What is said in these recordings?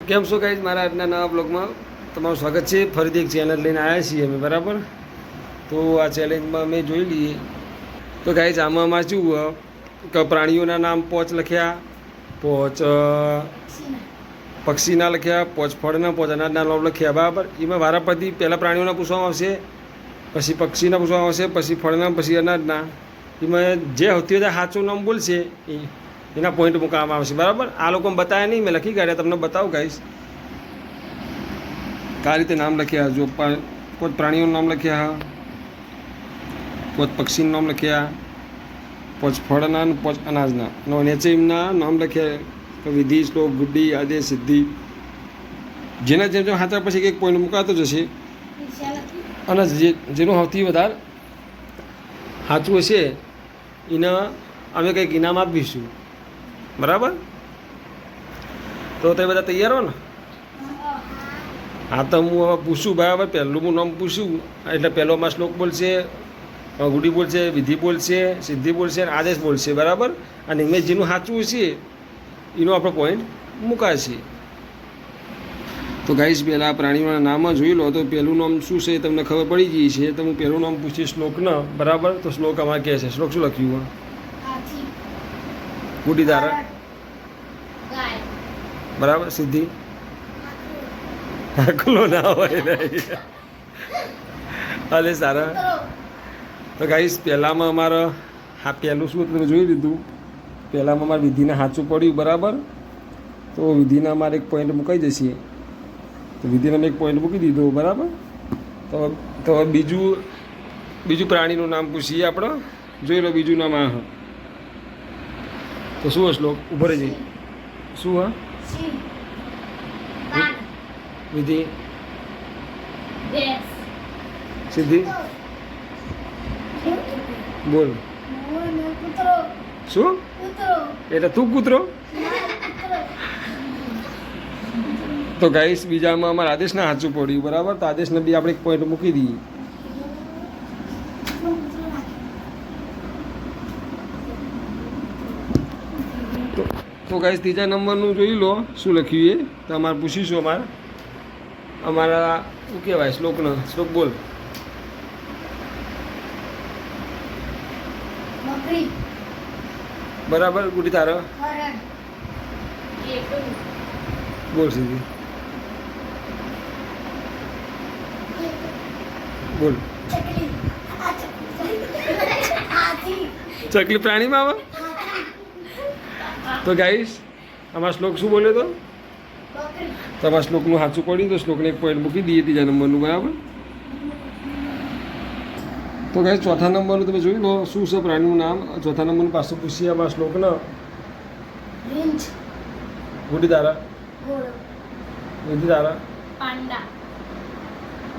કેમ છો ગાઈઝ, મારા આજના નવા બ્લોગમાં તમારું સ્વાગત છે. ફરીથી એક ચેલેન્જ લઈને આવ્યા છીએ અમે, બરાબર. તો આ ચેલેન્જમાં અમે જોઈ લઈએ. તો ગાઈઝ આમાં અમારે શું કે પ્રાણીઓના નામ 5 લખ્યા, 5 પક્ષીના લખ્યા, 5 ફળના, 5 અનાજના નામ લખ્યા, બરાબર. એમાં વારા પરથી પહેલાં પ્રાણીઓના પૂછવામાં આવશે, પછી પક્ષીના પૂછવામાં આવશે, પછી ફળના, પછી અનાજના. એમાં જે સૌથી વધારે સાચું નામ બોલશે એના પોઈન્ટ મૂકવામાં આવશે, બરાબર. આ લોકો બતાવ્યા નહીં, મેં લખી કાઢ્યા, તમને બતાવું ગાઈશ. આ રીતે નામ લખ્યા, જો 5 પ્રાણીઓનું નામ લખ્યા, 5 પક્ષીનું નામ લખ્યા, 5 ફળના, 5 અનાજના. નીચે એમના નામ લખ્યા કે વિધિ, શ્લોક, ગુડ્ડી, આદેશ, સિદ્ધિ. જેના જેમ જેમ સાચા પછી એક પોઈન્ટ મુકાતો જશે. અને જેનું સૌથી વધારે સાચું હશે એને અમે કંઈક ઇનામ આપીશું, બરાબર. તો તમે બધા તૈયાર હો ને? હા, તો હું હવે પૂછું, બરાબર. પહેલું હું નામ પૂછું એટલે પહેલો માં શ્લોક બોલશે, ગુડી બોલશે, વિધિ બોલશે, સિદ્ધિ બોલશે અને આદેશ બોલશે, બરાબર. અને એમાં જેનું સાચું હશે એનો આપણો પોઈન્ટ મુકાશે. તો ગાઈશ પહેલાં પ્રાણીઓના નામ જોઈ લો. તો પહેલું નામ શું છે તમને ખબર પડી ગઈ છે. તો હું પહેલું નામ પૂછીશ શ્લોકના, બરાબર. તો શ્લોક અમારે કહે છે, શ્લોક શું લખ્યું? ગુડી ધારા, બરાબર. સિદ્ધિ આકલો ના હોય નહીં. અલે સારા. તો ગાઈશ પહેલાંમાં અમારે હા પહેલું શું તમે જોઈ લીધું. પહેલાંમાં અમારે વિધિને સાચું પડ્યું, બરાબર. તો વિધિના અમારે એક પોઈન્ટ મુકાઈ જશે. તો વિધિને મેં એક પોઈન્ટ મૂકી દીધો, બરાબર. તો બીજું પ્રાણીનું નામ પૂછીએ આપણે. જોઈ લો બીજું નામ આ. તો શું શ્લોક ઉભો રહેજે. શું હા? વિધિ, સિદ્ધિ, બોલ. શું એટલે તું કૂતરો? તો ગાઈસ બીજામાં અમારે આદેશના સાચું પડ્યું, બરાબર. તો આદેશને બી આપણે એક પોઈન્ટ મૂકી દઈએ. તો ગાઈસ ત્રીજા નંબરનું જોઈ લો શું લખ્યું એ. તો અમારે પૂછીશું અમારા શું કહેવાય શ્લોકનો. શ્લોક બોલ. બરાબર. ગુડી તારો બોલ. સીધી બોલ. ચકલી પ્રાણીમાં આવે. તો ગાઈસ આમાં શ્લોક શું બોલ્યો તો? તમારા શ્લોકનું સાચું પડ્યું. તો શ્લોકને એક પોઈન્ટ મૂકી દઈએ ત્રીજા નંબરનું, બરાબર. તો ગાઈસ ચોથા નંબરનું તમે જોઈ લો શું છે પ્રાણીનું નામ. ચોથા નંબરનું પાછું પૂછીએ આમાં શ્લોકના. ગુડી તારા, વિધિ તારા,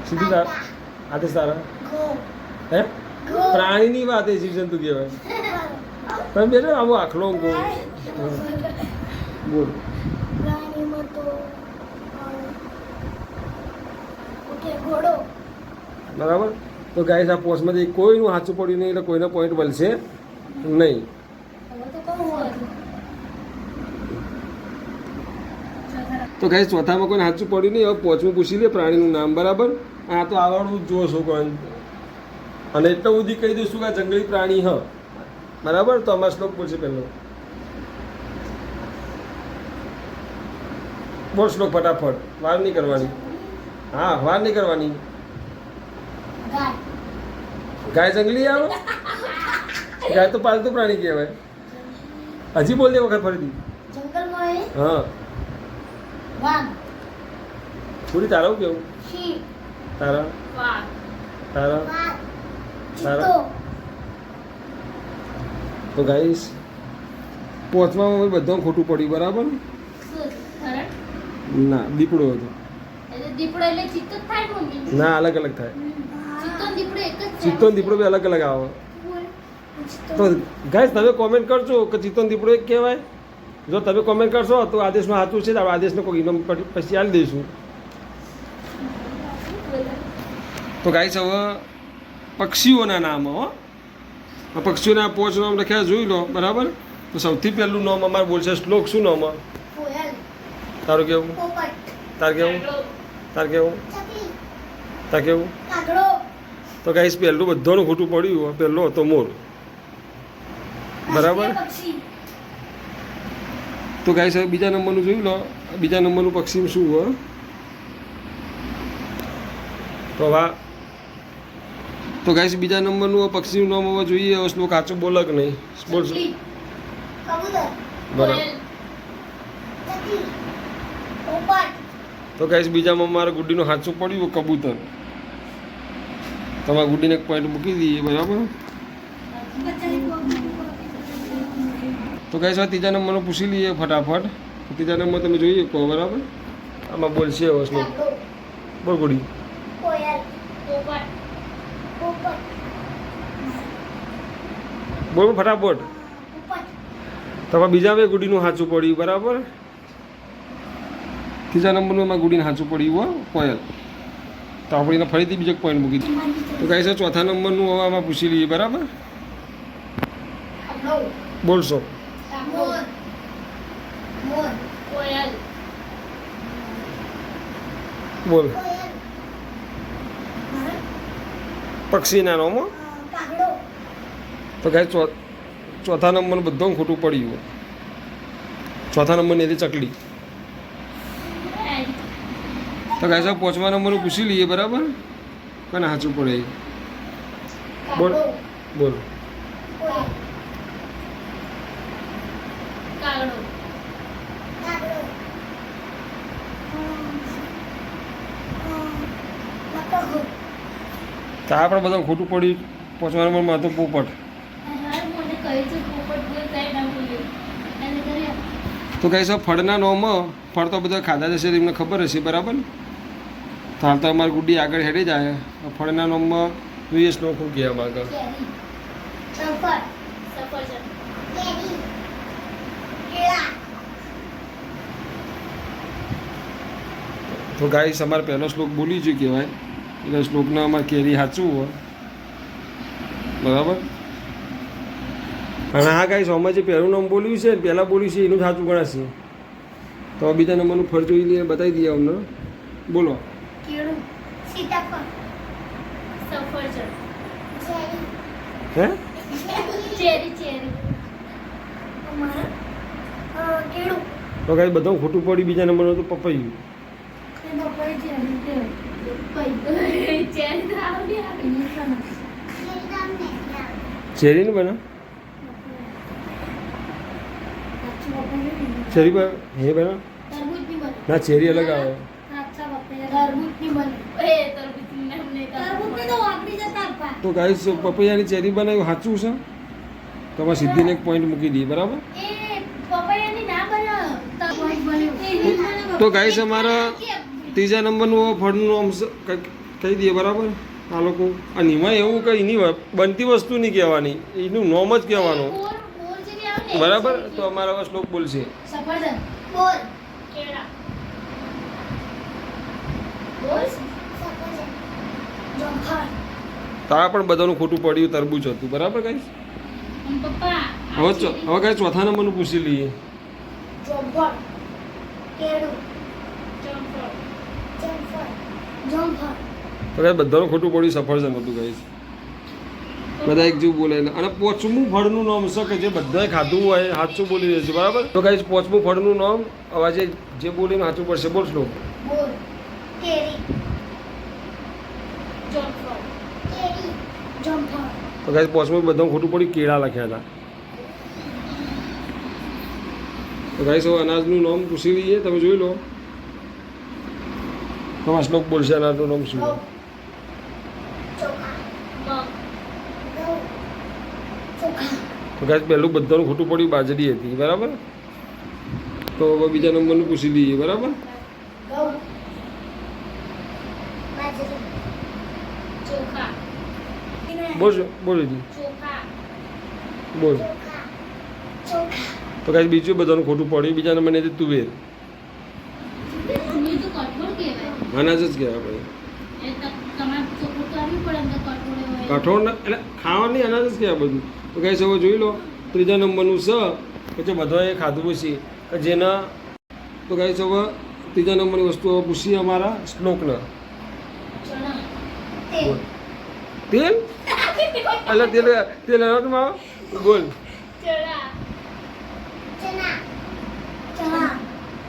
સિદ્ધિ તારા, આદેશ તારા. હે પ્રાણીની વાત એ જીવજંતુ કહેવાય. તમે બેઠો આવો આખલો ગો બોલ. બરાબર. તો ગાઈસ આ પોસ્ટમાંથી કોઈનું સાચું પડ્યું નહીં એટલે કોઈનો પોઈન્ટ મળશે નહીં. તો ગાઈસ ચોથામાં કોઈને સાચું પડ્યું નહીં. હવે 5મું પૂછી લે પ્રાણીનું નામ, બરાબર. આ તો આવડવું જ જોશો કોઈ. અને એટલું સુધી કહી દઈશું કે આ જંગલી પ્રાણી હ, બરાબર. તો અમારા શ્લોક બોલશે પહેલો. બોલ શ્લોક ફટાફટ, વાર નહીં કરવાની. હા, વાર નહીં કરવાની. ગાય જંગલી આવે? ગાય તો પાલતુ પ્રાણી કહેવાય. હજી બોલ દે વખત ફરીથી. હા. પૂરી તારા કેવું? તારા તારા તારા. તો ગાઈસ 5માં બધામાં ખોટું પડ્યું, બરાબર. ના, દીપડો હતો. ના, અલગ અલગ થાય. ચિત્તો ને દીપડો બી અલગ અલગ આવે. તો ગાઈસ તમે કોમેન્ટ કરજો કે ચિત્તો ને દીપડો એક કહેવાય. જો તમે કોમેન્ટ કરશો તો આદેશનું સાચું છે તો આપણે આદેશનો કોઈ ઇનામ પછી આપી દઈશું. તો ગાઈસ હવે પક્ષીઓના નામ હો. પક્ષીઓના 5 નામ લખ્યા જોઈ લો, બરાબર. તો સૌથી પહેલું નામ અમારે બોલશે શ્લોક. શું નામ? તારું કેવું? તાર કેવું તાર કેવું તાર કેવું તો ગાઈસ પહેલું બધાનું ખોટું પડ્યું. પહેલો હતો મોર. બરાબર. તો ગાઈસ હવે બીજા નંબરનું જોઈ લો. બીજા નંબરનું પક્ષી શું હોય? તો તો ગાઈસ બીજા નંબરનું પક્ષીનું નામ હવે જોઈએ. હવે શ્લોક કાચો બોલે કે નહીં? બોલશો. બરાબર. તો ગાઈસ બીજામાં મારા ગુડીનું સાચું પડ્યું કબૂતર. તમારા ગુડીને એક પોઈન્ટ મૂકી દઈએ. બરાબર. તો ગાઈસ હવે ત્રીજા નંબરનો પૂછી લઈએ ફટાફટ. ત્રીજા નંબર તમે જોઈએ કહો. બરાબર. આમાં બોલશે હવે શ્લોક. બોલ ગુડી. બોલ ફટાફટ. તમારા બીજા બે ગુડીનું સાચું પડ્યું. બરાબર. ત્રીજા નંબરનું એમાં ગુડીને સાચું પડ્યું હો કોયલ. તો આપણે એને ફરીથી બીજો પોઈન્ટ મૂકી દીધું. તો ગાઈસ ચોથા નંબરનું હવે આમાં પૂછી લઈએ. બરાબર. બોલશો. બોલ. પક્ષીના નામો. તો ગાઈસ ચોથા નંબરનું બધું ખોટું પડ્યું. ચોથા નંબરની હતી ચકલી. તો ગાઈસ હવે પાંચમા નંબરનું પૂછી લઈએ. બરાબર. કોને સાચું પડે? બોલ બોલ. તો આપણે બધા ખોટું પડ્યું. પાંચમા નંબરમાં હતો પોપટ. તો ગાઈસ ફળના નામમાં ફળ તો બધા ખાધા જશે એમને ખબર હશે. બરાબર. તો હાલ તો અમારી ગુડી આગળ હેડી જાય. ફળના નામમાં જોઈએ શ્લોક શું કહેવા માંગે. તો ગાઈસ અમારે પહેલો શ્લોક બોલી જ કહેવાય. એટલે શ્લોકના અમારે કેરી સાચું હોય. બરાબર. અને હા ગાઈસ અમે જે પહેલું નામ બોલ્યું છે ને પહેલાં બોલ્યું છે એનું સાચું ગણાશે. તો બીજા નંબરનું ફળ જોઈ લઈએ. બતાવી દઈએ અમને. બોલો. હે તો ગાઈસ બધું ખોટું પડ્યું. બીજા નંબરનું તો પપૈયું. ચેરી ને બના ચેરી પર હે બના ના ચેરી અલગ આવે. તો ગાઈસ પપૈયાની ચેરી બનાવ્યું સાચું છે. તો અમે સિદ્ધિને એક પોઈન્ટ મૂકી દઈએ. બરાબર. તો ગાઈસ અમારા ત્રીજા નંબરનું ફળનું નામ કહી દઈએ. બરાબર. આ લોકો અને એમાં એવું કંઈ નહીં હોય. બનતી વસ્તુ નહીં કહેવાની, એનું નામ જ કહેવાનું. બરાબર. તો અમારા હવે શ્લોક બોલશે. તારા પણ બધાનું ખોટું પડ્યું. તરબૂચ હતું. બરાબર ગાઈસ. હવે ગાઈસ ચોથા નંબરનું પૂછી લઈએ. તો ગાઈસ બધાનું ખોટું પડ્યું. સફરજન હતું ગાઈસ. બધા એક જેવું બોલે. અને પોચમું ફળનું નામ છે કે જે બધાએ ખાધું હોય સાચું બોલી રહ્યું છે. બરાબર. તો ગાઈસ પોચમું ફળનું નામ અવાજે જે બોલીને સાચું પડશે. બોલ શ્લોક. તો ગાઈસ પોચમું બધાનું ખોટું પડ્યું. કેળા લખ્યા હતા. તો ગાઈસ હવે અનાજનું નામ પૂછી લઈએ. તમે જોઈ લો. તમારા શ્લોક બોલશે. અનાજનું નામ શું? તો ગાઈસ પહેલું બધાનું ખોટું પડ્યું. બાજરી હતી. બરાબર. તો હવે બીજા નંબરનું પૂછી લઈએ. બરાબર. બોલ બોલ બોલ. તો ગાઈસ બીજું બધાનું ખોટું પડ્યું. બીજા નંબરની હતી તુવેર. અનાજ જ કહેવાય. કઠોળ એટલે ખાવાની અનાજ જ કહેવાય બધું. તો ગાઈસ હવે જોઈ લો. ત્રીજા નંબરનું સ કે જે બધાએ ખાધું છે કે જેના. તો ગાઈસ હવે ત્રીજા નંબરની વસ્તુ પૂછીએ અમારા શ્લોકને. બોલ. તેલ એટલે તેલ અનાજમાં બોલ.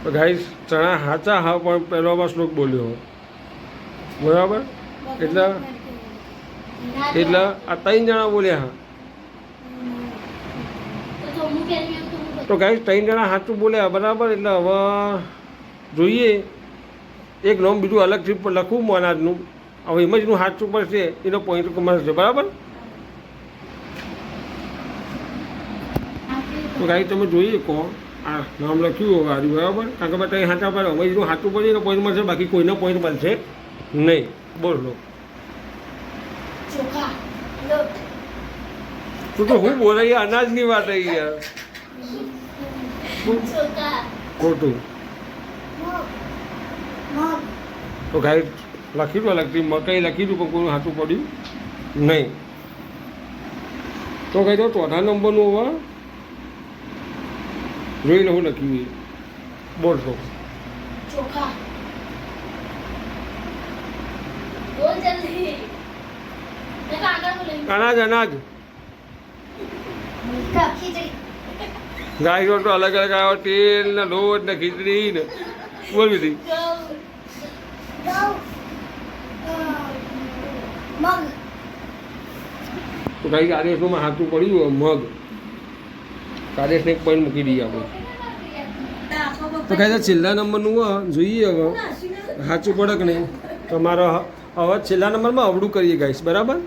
તો ગાઈસ ચણા હાચા હા પણ પહેલોમાં શ્લોક બોલ્યો બરાબર. એટલે આ 3 જણા બોલ્યા હા. તો ગાઈસ 3 જણા સાચું બોલ્યા બરાબર. એટલે હવે જોઈએ એક નામ બીજું અલગથી લખવું અનાજનું. હવે એમ જનું સાચું પડશે એનો પોઈન્ટ મળશે બરાબર. તો ગાઈસ તમે જોઈએ કહો આ નામ લખ્યું હોય આર્યું બરાબર. કારણ કે ભાઈ કંઈ સાચા પડે અમે જેટલું સાચું પડે એનો પોઈન્ટ મળશે, બાકી કોઈનો પોઈન્ટ મળશે નહીં. બોલો તું તો હું બોલે અનાજની વાત આવી યાર. ખોટું. તો ગાઈ લખી દો લખી મકાઈ લખી દઉં પણ કોઈનું સાચું પડ્યું નહીં. તો કહી દો ચોથા નંબરનું હવે જોઈ લઉં લખ્યું બોલશો. અનાજ અનાજ ગાય તો અલગ અલગ આવ્યો તેલ ને લોટ ને ખીચડી ને બોલ બીજી. તો ગાય આદેશનું હાથું પડ્યું મગ. આદેશને એક પોઈન્ટ મૂકી દઈએ આપણે. તો કહે છેલ્લા નંબરનું જોઈએ હવે સાચું પડે કે નહીં. તમારો હવે છેલ્લા નંબરમાં અવળું કરીએ ગાઈશ બરાબર.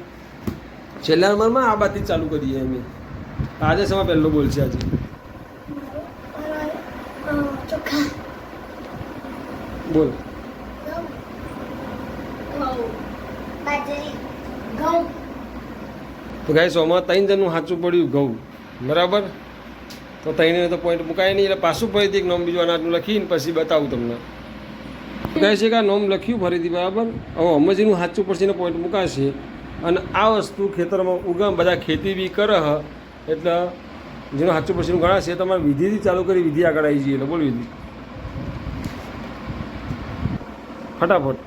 છેલ્લા નંબરમાં આ બાજુ ચાલુ કરીએ અમે. આજે સમય પહેલો બોલશે આજે. બોલ. તો ગાઈશ આમાં 3 જણનું સાચું પડ્યું ઘઉં બરાબર. તો 3ને તો પોઈન્ટ મુકાય નહીં એટલે પાછું ફરીથી એક નોમ બીજું અનાજનું લખીને પછી બતાવું તમને. કહે છે કે આ નોમ લખ્યું ફરીથી બરાબર. હવે અમજીનું સાચું પડશે એને પોઈન્ટ મુકાશે. અને આ વસ્તુ ખેતરમાં ઉગામ બધા ખેતી બી કરે હ એટલે જેનું સાચું પડશે એનું ગણાશે. તમારે વિધિથી ચાલુ કરી વિધિ આગળ આવી જઈએ એટલે બોલ વિધિ ફટાફટ.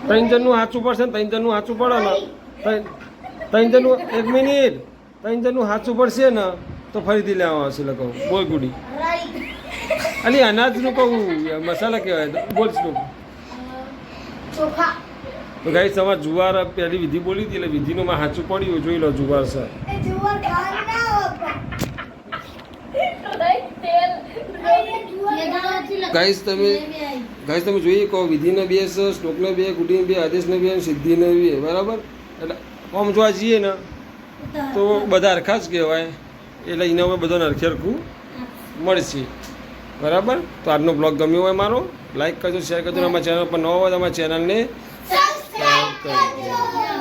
ત્રણ જણનું સાચું પડશે ને 3 જણનું સાચું પડે ને 3 જણનું 1 મિનિટ 3 જણનું સાચું પડશે ને તો ફરીથી લેવા આવશે લખો. બોલ ગુડી. અલી અનાજનું કહું મસાલા કહેવાય. બોલ શું તો ગાઈસ તમારે જુવાર પહેલી વિધિ બોલી હતી એટલે વિધિનું માં સાચું પડ્યું જોઈ લો. જુવાર સર ગાઈસ તમે જોઈએ કહો વિધિને 2 છે, શ્લોકને 2, ગુડીને 2, આદેશને 2, સિદ્ધિને 2 બરાબર. એટલે આમ જોવા જઈએ ને તો બધા હરખા જ કહેવાય. એટલે એને હવે બધાને હરખે હરખું મળશે બરાબર. તો આજનો બ્લોગ ગમ્યો હોય મારો લાઈક કરજો, શેર કરજો. અમારા ચેનલ પર નવા હોય તો અમારા ચેનલને સબસ્ક્રાઈબ કરજો.